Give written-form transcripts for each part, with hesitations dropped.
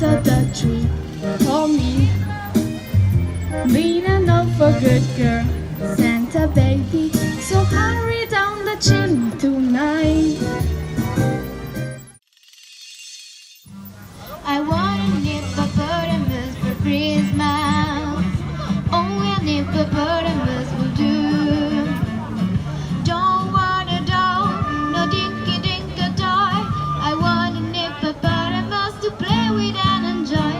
under the tree for me. Being an awful good girl, Santa baby, so hurry down the chimney tonight. I want an hippopotamus for Christmas. Oh, an hippopotamus will do. Don't want a doll, no dinky dink a toy. I want an hippopotamus to play with and enjoy.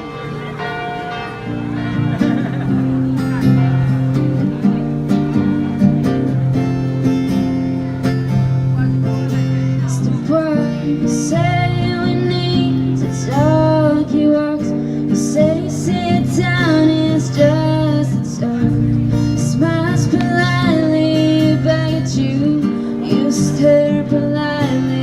It's the word you say we need to talk. He walks, you say sit down, it's just a talk. Smiles politely back at you, you stare politely